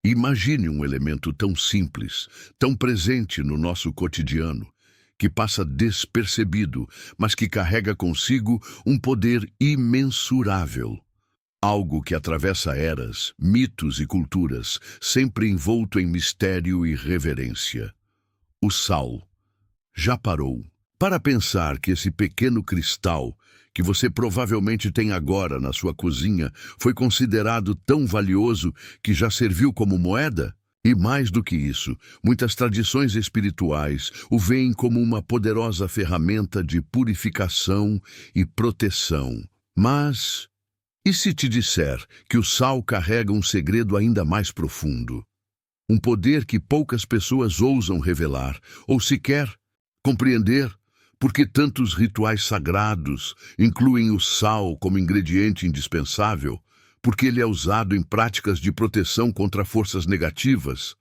Imagine um elemento tão simples, tão presente no nosso cotidiano, que passa despercebido, mas que carrega consigo um poder imensurável. Algo que atravessa eras, mitos e culturas, sempre envolto em mistério e reverência. O sal. Já parou para pensar que esse pequeno cristal, que você provavelmente tem agora na sua cozinha, foi considerado tão valioso que já serviu como moeda? E mais do que isso, muitas tradições espirituais o veem como uma poderosa ferramenta de purificação e proteção. Mas, e se te disser que o sal carrega um segredo ainda mais profundo? Um poder que poucas pessoas ousam revelar, ou sequer compreender, porque tantos rituais sagrados incluem o sal como ingrediente indispensável, porque ele é usado em práticas de proteção contra forças negativas.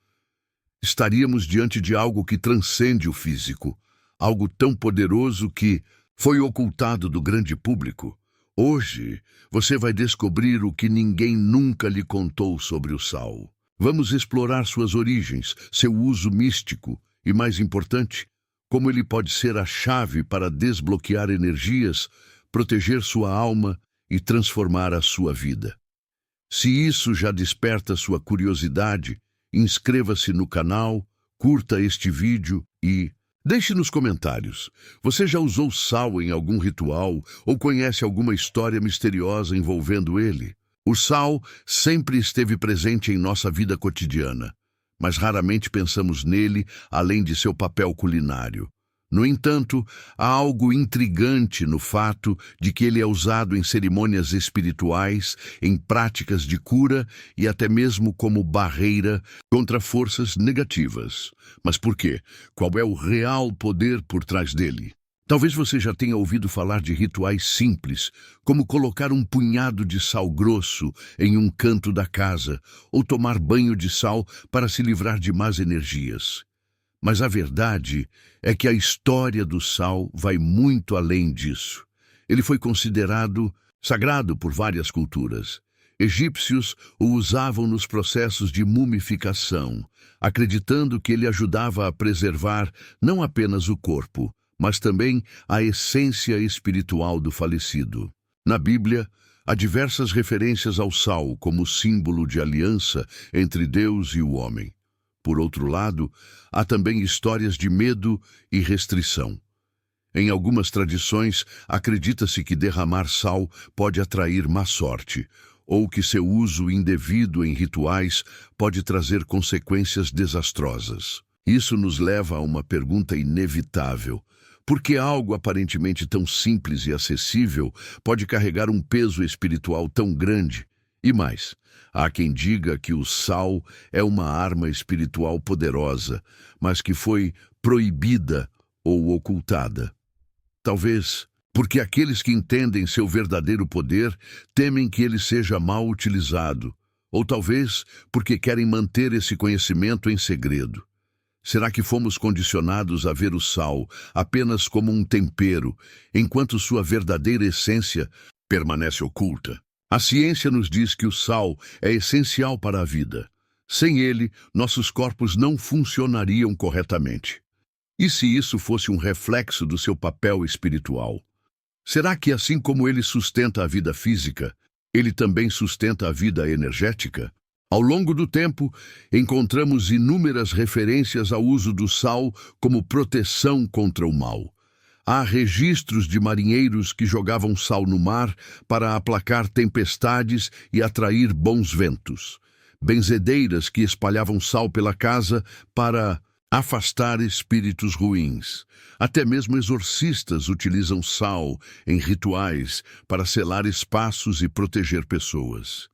Estaríamos diante de algo que transcende o físico, algo tão poderoso que foi ocultado do grande público. Hoje, você vai descobrir o que ninguém nunca lhe contou sobre o sal. Vamos explorar suas origens, seu uso místico e, mais importante, como ele pode ser a chave para desbloquear energias, proteger sua alma e transformar a sua vida. Se isso já desperta sua curiosidade, inscreva-se no canal, curta este vídeo e deixe nos comentários. Você já usou sal em algum ritual ou conhece alguma história misteriosa envolvendo ele? O sal sempre esteve presente em nossa vida cotidiana, mas raramente pensamos nele além de seu papel culinário. No entanto, há algo intrigante no fato de que ele é usado em cerimônias espirituais, em práticas de cura e até mesmo como barreira contra forças negativas. Mas por quê? Qual é o real poder por trás dele? Talvez você já tenha ouvido falar de rituais simples, como colocar um punhado de sal grosso em um canto da casa, ou tomar banho de sal para se livrar de más energias. Mas a verdade é que a história do sal vai muito além disso. Ele foi considerado sagrado por várias culturas. Egípcios o usavam nos processos de mumificação, acreditando que ele ajudava a preservar não apenas o corpo, mas também a essência espiritual do falecido. Na Bíblia, há diversas referências ao sal como símbolo de aliança entre Deus e o homem. Por outro lado, há também histórias de medo e restrição. Em algumas tradições, acredita-se que derramar sal pode atrair má sorte, ou que seu uso indevido em rituais pode trazer consequências desastrosas. Isso nos leva a uma pergunta inevitável. Por que algo aparentemente tão simples e acessível pode carregar um peso espiritual tão grande? E mais, há quem diga que o sal é uma arma espiritual poderosa, mas que foi proibida ou ocultada. Talvez porque aqueles que entendem seu verdadeiro poder temem que ele seja mal utilizado, ou talvez porque querem manter esse conhecimento em segredo. Será que fomos condicionados a ver o sal apenas como um tempero, enquanto sua verdadeira essência permanece oculta? A ciência nos diz que o sal é essencial para a vida. Sem ele, nossos corpos não funcionariam corretamente. E se isso fosse um reflexo do seu papel espiritual? Será que, assim como ele sustenta a vida física, ele também sustenta a vida energética? Ao longo do tempo, encontramos inúmeras referências ao uso do sal como proteção contra o mal. Há registros de marinheiros que jogavam sal no mar para aplacar tempestades e atrair bons ventos. Benzedeiras que espalhavam sal pela casa para afastar espíritos ruins. Até mesmo exorcistas utilizam sal em rituais para selar espaços e proteger pessoas.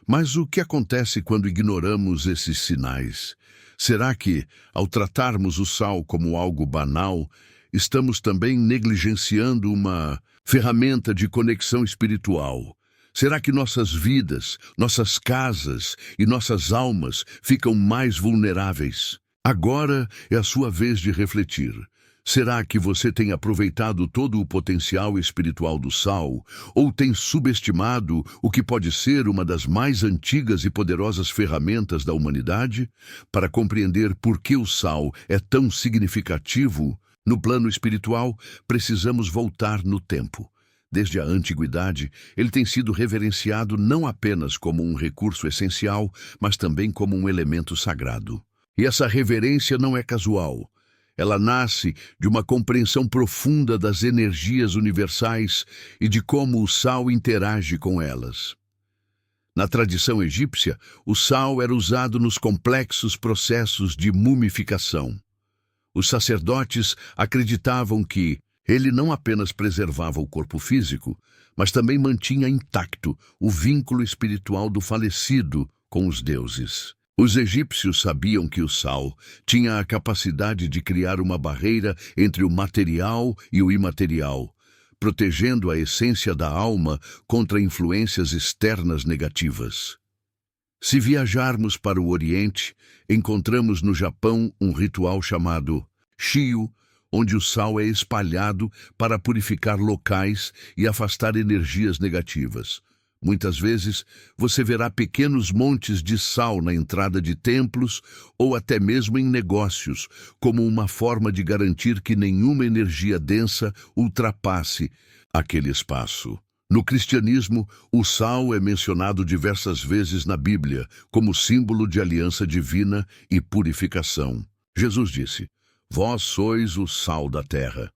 Mas o que acontece quando ignoramos esses sinais? Será que, ao tratarmos o sal como algo banal, estamos também negligenciando uma ferramenta de conexão espiritual? Será que nossas vidas, nossas casas e nossas almas ficam mais vulneráveis? Agora é a sua vez de refletir. Será que você tem aproveitado todo o potencial espiritual do sal, ou tem subestimado o que pode ser uma das mais antigas e poderosas ferramentas da humanidade? Para compreender por que o sal é tão significativo no plano espiritual, precisamos voltar no tempo. Desde a antiguidade, ele tem sido reverenciado não apenas como um recurso essencial, mas também como um elemento sagrado. E essa reverência não é casual. Ela nasce de uma compreensão profunda das energias universais e de como o sal interage com elas. Na tradição egípcia, o sal era usado nos complexos processos de mumificação. Os sacerdotes acreditavam que ele não apenas preservava o corpo físico, mas também mantinha intacto o vínculo espiritual do falecido com os deuses. Os egípcios sabiam que o sal tinha a capacidade de criar uma barreira entre o material e o imaterial, protegendo a essência da alma contra influências externas negativas. Se viajarmos para o Oriente, encontramos no Japão um ritual chamado Shio, onde o sal é espalhado para purificar locais e afastar energias negativas. Muitas vezes, você verá pequenos montes de sal na entrada de templos ou até mesmo em negócios, como uma forma de garantir que nenhuma energia densa ultrapasse aquele espaço. No cristianismo, o sal é mencionado diversas vezes na Bíblia como símbolo de aliança divina e purificação. Jesus disse: "Vós sois o sal da terra."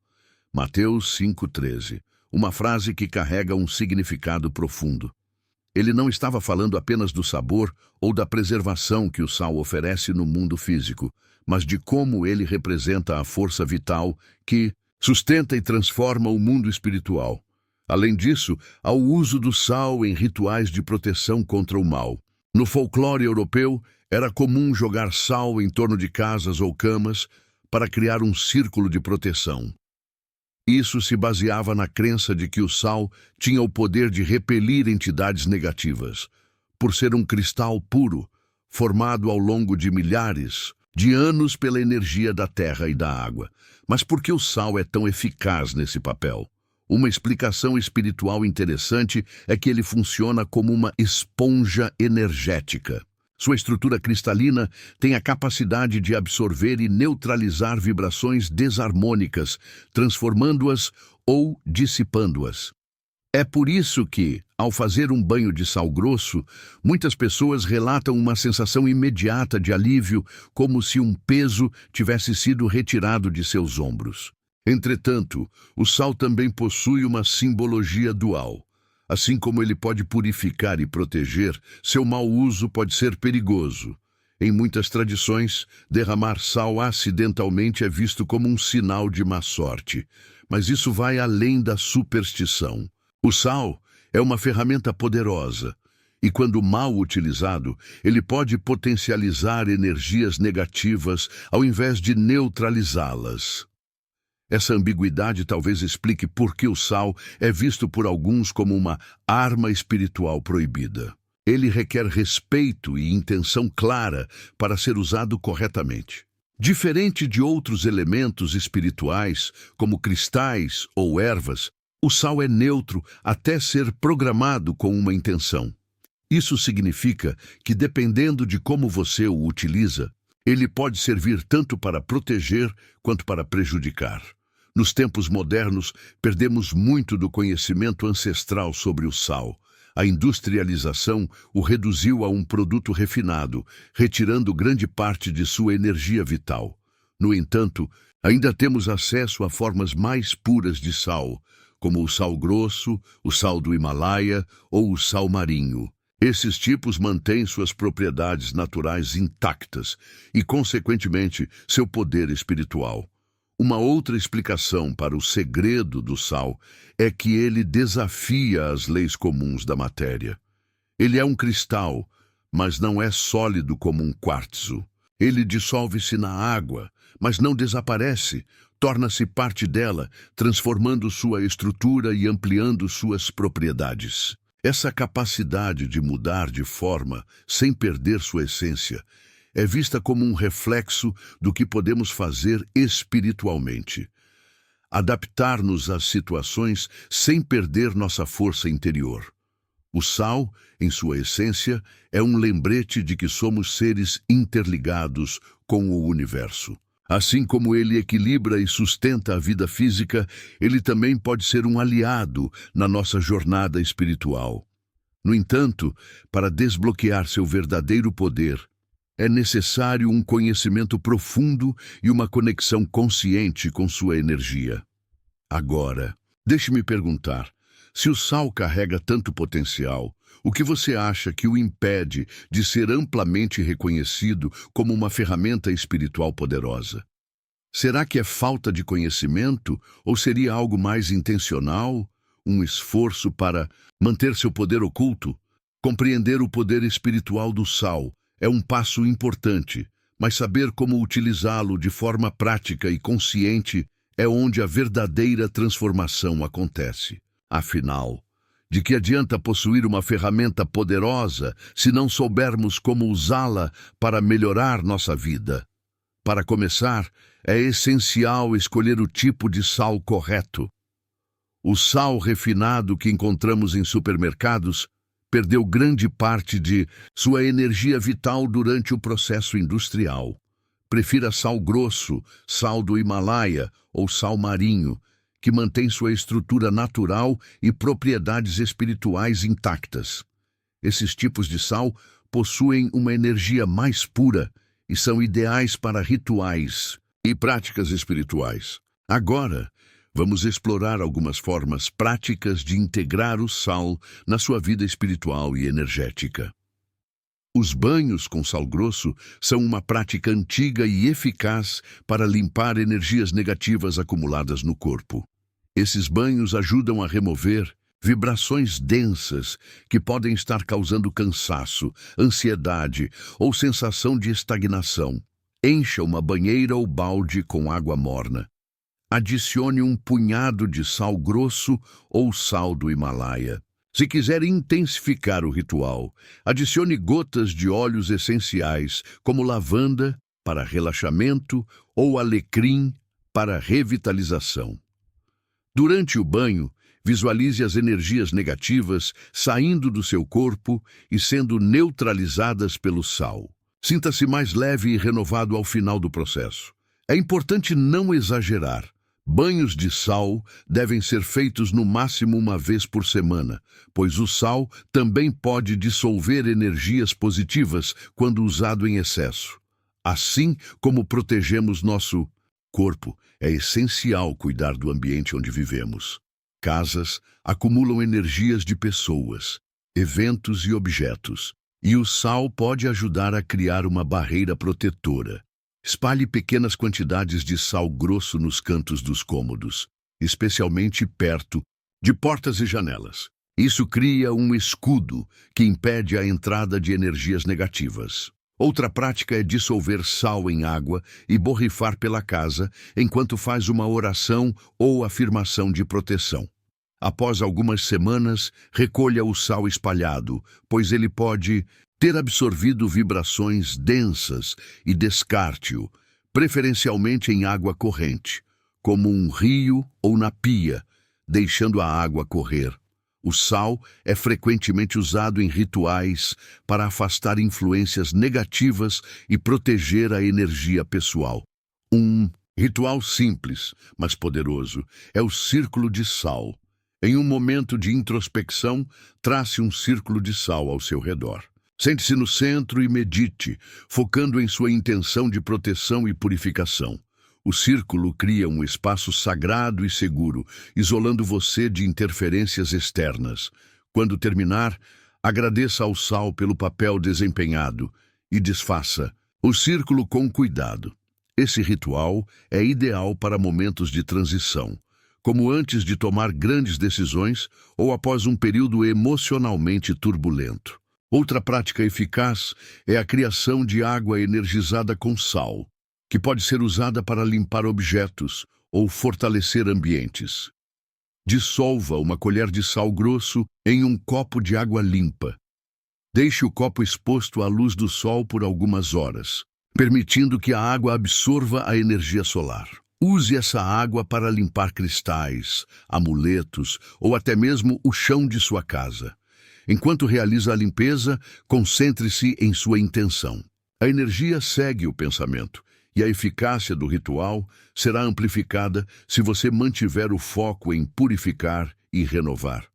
Mateus 5,13. Uma frase que carrega um significado profundo. Ele não estava falando apenas do sabor ou da preservação que o sal oferece no mundo físico, mas de como ele representa a força vital que sustenta e transforma o mundo espiritual. Além disso, há o uso do sal em rituais de proteção contra o mal. No folclore europeu, era comum jogar sal em torno de casas ou camas para criar um círculo de proteção. Isso se baseava na crença de que o sal tinha o poder de repelir entidades negativas, por ser um cristal puro, formado ao longo de milhares de anos pela energia da terra e da água. Mas por que o sal é tão eficaz nesse papel? Uma explicação espiritual interessante é que ele funciona como uma esponja energética. Sua estrutura cristalina tem a capacidade de absorver e neutralizar vibrações desarmônicas, transformando-as ou dissipando-as. É por isso que, ao fazer um banho de sal grosso, muitas pessoas relatam uma sensação imediata de alívio, como se um peso tivesse sido retirado de seus ombros. Entretanto, o sal também possui uma simbologia dual. Assim como ele pode purificar e proteger, seu mau uso pode ser perigoso. Em muitas tradições, derramar sal acidentalmente é visto como um sinal de má sorte, mas isso vai além da superstição. O sal é uma ferramenta poderosa, e quando mal utilizado, ele pode potencializar energias negativas ao invés de neutralizá-las. Essa ambiguidade talvez explique por que o sal é visto por alguns como uma arma espiritual proibida. Ele requer respeito e intenção clara para ser usado corretamente. Diferente de outros elementos espirituais, como cristais ou ervas, o sal é neutro até ser programado com uma intenção. Isso significa que, dependendo de como você o utiliza, ele pode servir tanto para proteger quanto para prejudicar. Nos tempos modernos, perdemos muito do conhecimento ancestral sobre o sal. A industrialização o reduziu a um produto refinado, retirando grande parte de sua energia vital. No entanto, ainda temos acesso a formas mais puras de sal, como o sal grosso, o sal do Himalaia ou o sal marinho. Esses tipos mantêm suas propriedades naturais intactas e, consequentemente, seu poder espiritual. Uma outra explicação para o segredo do sal é que ele desafia as leis comuns da matéria. Ele é um cristal, mas não é sólido como um quartzo. Ele dissolve-se na água, mas não desaparece, torna-se parte dela, transformando sua estrutura e ampliando suas propriedades. Essa capacidade de mudar de forma sem perder sua essência é vista como um reflexo do que podemos fazer espiritualmente. adaptar-nos às situações sem perder nossa força interior. O sal, em sua essência, é um lembrete de que somos seres interligados com o universo. Assim como ele equilibra e sustenta a vida física, ele também pode ser um aliado na nossa jornada espiritual. No entanto, para desbloquear seu verdadeiro poder, é necessário um conhecimento profundo e uma conexão consciente com sua energia. Agora, deixe-me perguntar, se o sal carrega tanto potencial, o que você acha que o impede de ser amplamente reconhecido como uma ferramenta espiritual poderosa? Será que é falta de conhecimento ou seria algo mais intencional, um esforço para manter seu poder oculto? Compreender o poder espiritual do sal é um passo importante, mas saber como utilizá-lo de forma prática e consciente é onde a verdadeira transformação acontece. Afinal, de que adianta possuir uma ferramenta poderosa se não soubermos como usá-la para melhorar nossa vida? Para começar, é essencial escolher o tipo de sal correto. O sal refinado que encontramos em supermercados perdeu grande parte de sua energia vital durante o processo industrial. Prefira sal grosso, sal do Himalaia ou sal marinho, que mantém sua estrutura natural e propriedades espirituais intactas. Esses tipos de sal possuem uma energia mais pura e são ideais para rituais e práticas espirituais. Agora, vamos explorar algumas formas práticas de integrar o sal na sua vida espiritual e energética. Os banhos com sal grosso são uma prática antiga e eficaz para limpar energias negativas acumuladas no corpo. Esses banhos ajudam a remover vibrações densas que podem estar causando cansaço, ansiedade ou sensação de estagnação. Encha uma banheira ou balde com água morna. Adicione um punhado de sal grosso ou sal do Himalaia. Se quiser intensificar o ritual, adicione gotas de óleos essenciais, como lavanda, para relaxamento, ou alecrim, para revitalização. Durante o banho, visualize as energias negativas saindo do seu corpo e sendo neutralizadas pelo sal. Sinta-se mais leve e renovado ao final do processo. É importante não exagerar. Banhos de sal devem ser feitos no máximo uma vez por semana, pois o sal também pode dissolver energias positivas quando usado em excesso. Assim como protegemos nosso corpo, é essencial cuidar do ambiente onde vivemos. Casas acumulam energias de pessoas, eventos e objetos, e o sal pode ajudar a criar uma barreira protetora. Espalhe pequenas quantidades de sal grosso nos cantos dos cômodos, especialmente perto de portas e janelas. Isso cria um escudo que impede a entrada de energias negativas. Outra prática é dissolver sal em água e borrifar pela casa enquanto faz uma oração ou afirmação de proteção. Após algumas semanas, recolha o sal espalhado, pois ele pode ter absorvido vibrações densas e descarte-o, preferencialmente em água corrente, como um rio ou na pia, deixando a água correr. O sal é frequentemente usado em rituais para afastar influências negativas e proteger a energia pessoal. Um ritual simples, mas poderoso, é o círculo de sal. Em um momento de introspecção, trace um círculo de sal ao seu redor. Sente-se no centro e medite, focando em sua intenção de proteção e purificação. O círculo cria um espaço sagrado e seguro, isolando você de interferências externas. Quando terminar, agradeça ao sal pelo papel desempenhado e desfaça o círculo com cuidado. Esse ritual é ideal para momentos de transição, como antes de tomar grandes decisões ou após um período emocionalmente turbulento. Outra prática eficaz é a criação de água energizada com sal, que pode ser usada para limpar objetos ou fortalecer ambientes. Dissolva uma colher de sal grosso em um copo de água limpa. Deixe o copo exposto à luz do sol por algumas horas, permitindo que a água absorva a energia solar. Use essa água para limpar cristais, amuletos ou até mesmo o chão de sua casa. Enquanto realiza a limpeza, concentre-se em sua intenção. A energia segue o pensamento, e a eficácia do ritual será amplificada se você mantiver o foco em purificar e renovar.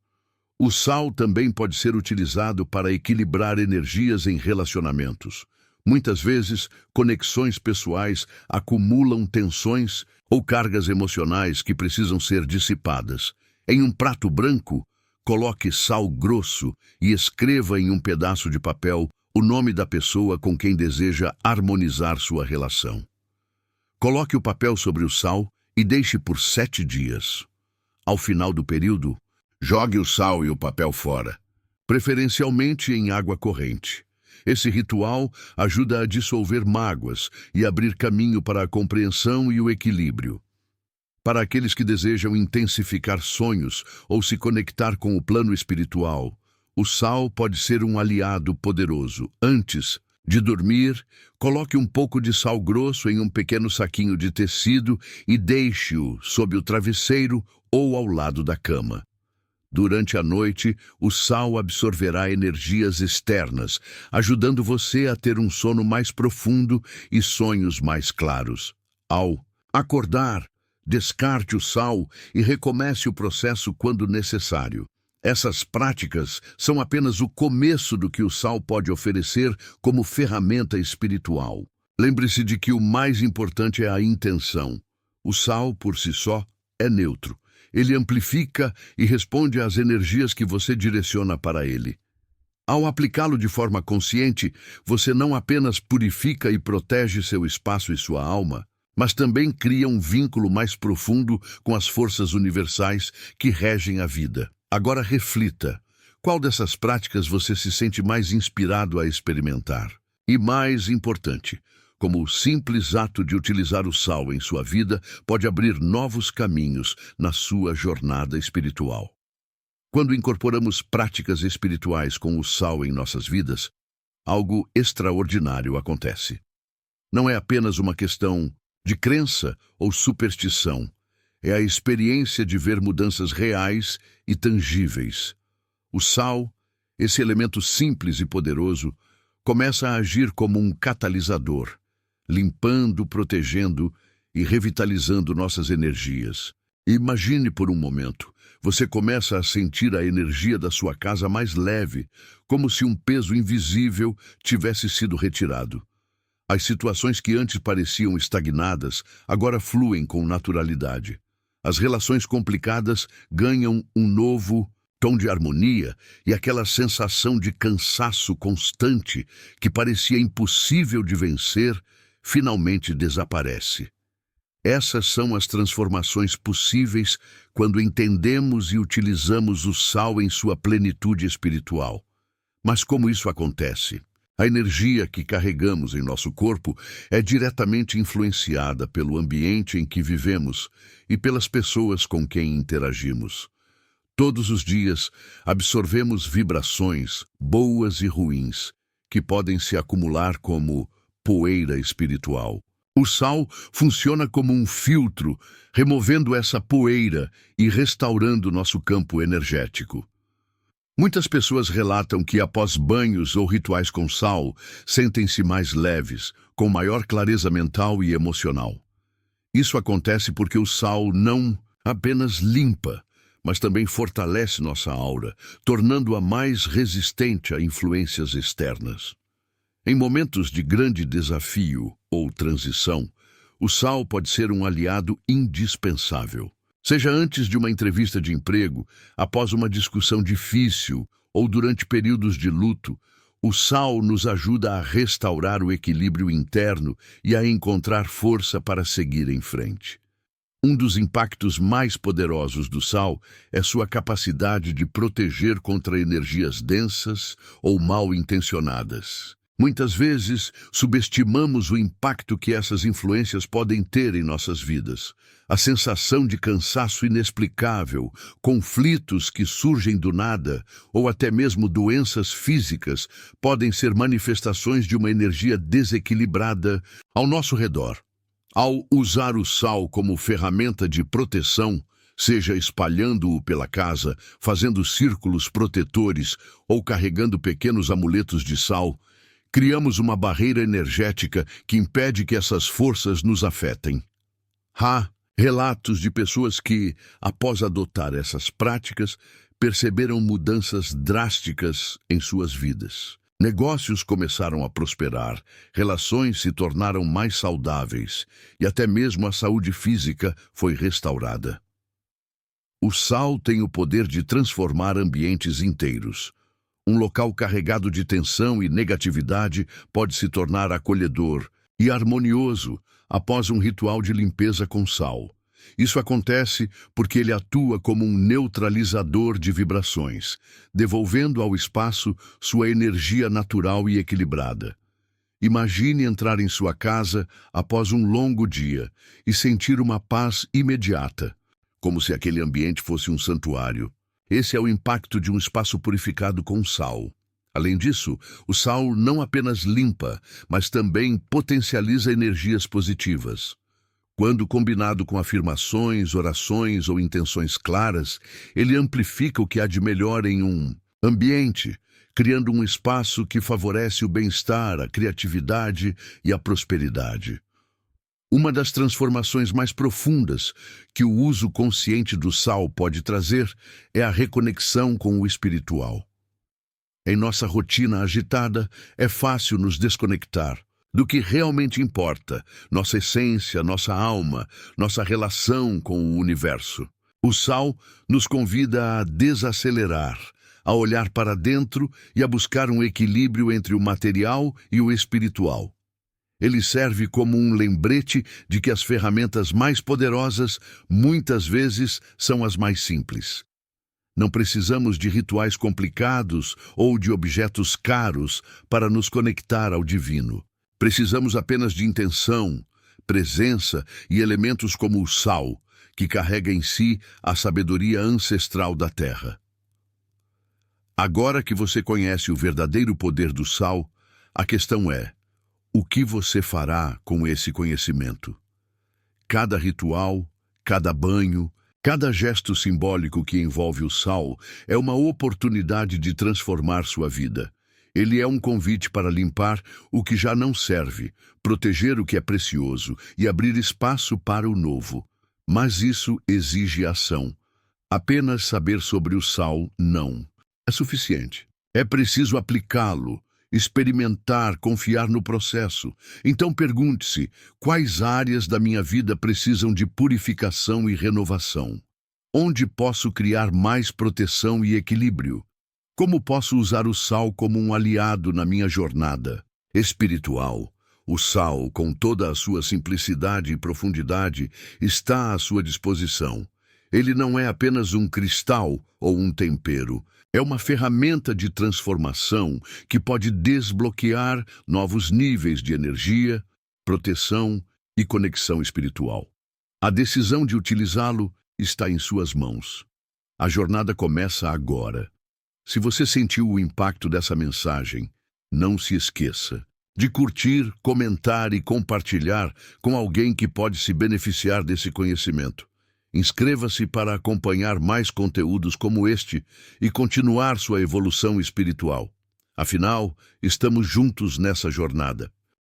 O sal também pode ser utilizado para equilibrar energias em relacionamentos. Muitas vezes, conexões pessoais acumulam tensões ou cargas emocionais que precisam ser dissipadas. Em um prato branco, coloque sal grosso e escreva em um pedaço de papel o nome da pessoa com quem deseja harmonizar sua relação. Coloque o papel sobre o sal e deixe por 7 dias. Ao final do período, jogue o sal e o papel fora, preferencialmente em água corrente. Esse ritual ajuda a dissolver mágoas e abrir caminho para a compreensão e o equilíbrio. Para aqueles que desejam intensificar sonhos ou se conectar com o plano espiritual, o sal pode ser um aliado poderoso. Antes de dormir, coloque um pouco de sal grosso em um pequeno saquinho de tecido e deixe-o sob o travesseiro ou ao lado da cama. Durante a noite, o sal absorverá energias externas, ajudando você a ter um sono mais profundo e sonhos mais claros. Ao acordar, descarte o sal e recomece o processo quando necessário. Essas práticas são apenas o começo do que o sal pode oferecer como ferramenta espiritual. Lembre-se de que o mais importante é a intenção. O sal, por si só, é neutro. Ele amplifica e responde às energias que você direciona para ele. Ao aplicá-lo de forma consciente, você não apenas purifica e protege seu espaço e sua alma, mas também cria um vínculo mais profundo com as forças universais que regem a vida. Agora reflita, qual dessas práticas você se sente mais inspirado a experimentar? E mais importante, como o simples ato de utilizar o sal em sua vida pode abrir novos caminhos na sua jornada espiritual. Quando incorporamos práticas espirituais com o sal em nossas vidas, algo extraordinário acontece. Não é apenas uma questão de crença ou superstição, é a experiência de ver mudanças reais e tangíveis. O sal, esse elemento simples e poderoso, começa a agir como um catalisador, limpando, protegendo e revitalizando nossas energias. Imagine por um momento, você começa a sentir a energia da sua casa mais leve, como se um peso invisível tivesse sido retirado. As situações que antes pareciam estagnadas agora fluem com naturalidade. As relações complicadas ganham um novo tom de harmonia e aquela sensação de cansaço constante que parecia impossível de vencer finalmente desaparece. Essas são as transformações possíveis quando entendemos e utilizamos o sal em sua plenitude espiritual. Mas como isso acontece? A energia que carregamos em nosso corpo é diretamente influenciada pelo ambiente em que vivemos e pelas pessoas com quem interagimos. Todos os dias, absorvemos vibrações, boas e ruins, que podem se acumular como poeira espiritual. O sal funciona como um filtro, removendo essa poeira e restaurando nosso campo energético. Muitas pessoas relatam que após banhos ou rituais com sal, sentem-se mais leves, com maior clareza mental e emocional. Isso acontece porque o sal não apenas limpa, mas também fortalece nossa aura, tornando-a mais resistente a influências externas. Em momentos de grande desafio ou transição, o sal pode ser um aliado indispensável. Seja antes de uma entrevista de emprego, após uma discussão difícil ou durante períodos de luto, o sal nos ajuda a restaurar o equilíbrio interno e a encontrar força para seguir em frente. Um dos impactos mais poderosos do sal é sua capacidade de proteger contra energias densas ou mal intencionadas. Muitas vezes, subestimamos o impacto que essas influências podem ter em nossas vidas. A sensação de cansaço inexplicável, conflitos que surgem do nada, ou até mesmo doenças físicas, podem ser manifestações de uma energia desequilibrada ao nosso redor. Ao usar o sal como ferramenta de proteção, seja espalhando-o pela casa, fazendo círculos protetores ou carregando pequenos amuletos de sal, criamos uma barreira energética que impede que essas forças nos afetem. Há relatos de pessoas que, após adotar essas práticas, perceberam mudanças drásticas em suas vidas. Negócios começaram a prosperar, relações se tornaram mais saudáveis e até mesmo a saúde física foi restaurada. O sal tem o poder de transformar ambientes inteiros. Um local carregado de tensão e negatividade pode se tornar acolhedor e harmonioso após um ritual de limpeza com sal. Isso acontece porque ele atua como um neutralizador de vibrações, devolvendo ao espaço sua energia natural e equilibrada. Imagine entrar em sua casa após um longo dia e sentir uma paz imediata, como se aquele ambiente fosse um santuário. Esse é o impacto de um espaço purificado com sal. Além disso, o sal não apenas limpa, mas também potencializa energias positivas. Quando combinado com afirmações, orações ou intenções claras, ele amplifica o que há de melhor em um ambiente, criando um espaço que favorece o bem-estar, a criatividade e a prosperidade. Uma das transformações mais profundas que o uso consciente do sal pode trazer é a reconexão com o espiritual. Em nossa rotina agitada, é fácil nos desconectar do que realmente importa, nossa essência, nossa alma, nossa relação com o universo. O sal nos convida a desacelerar, a olhar para dentro e a buscar um equilíbrio entre o material e o espiritual. Ele serve como um lembrete de que as ferramentas mais poderosas muitas vezes são as mais simples. Não precisamos de rituais complicados ou de objetos caros para nos conectar ao divino. Precisamos apenas de intenção, presença e elementos como o sal, que carrega em si a sabedoria ancestral da terra. Agora que você conhece o verdadeiro poder do sal, a questão é: o que você fará com esse conhecimento? Cada ritual, cada banho, cada gesto simbólico que envolve o sal é uma oportunidade de transformar sua vida. Ele é um convite para limpar o que já não serve, proteger o que é precioso e abrir espaço para o novo. Mas isso exige ação. Apenas saber sobre o sal não é suficiente. É preciso aplicá-lo, experimentar, confiar no processo. Então pergunte-se: quais áreas da minha vida precisam de purificação e renovação? Onde posso criar mais proteção e equilíbrio? Como posso usar o sal como um aliado na minha jornada espiritual? O sal, com toda a sua simplicidade e profundidade, está à sua disposição. Ele não é apenas um cristal ou um tempero. É uma ferramenta de transformação que pode desbloquear novos níveis de energia, proteção e conexão espiritual. A decisão de utilizá-lo está em suas mãos. A jornada começa agora. Se você sentiu o impacto dessa mensagem, não se esqueça de curtir, comentar e compartilhar com alguém que pode se beneficiar desse conhecimento. Inscreva-se para acompanhar mais conteúdos como este e continuar sua evolução espiritual. Afinal, estamos juntos nessa jornada.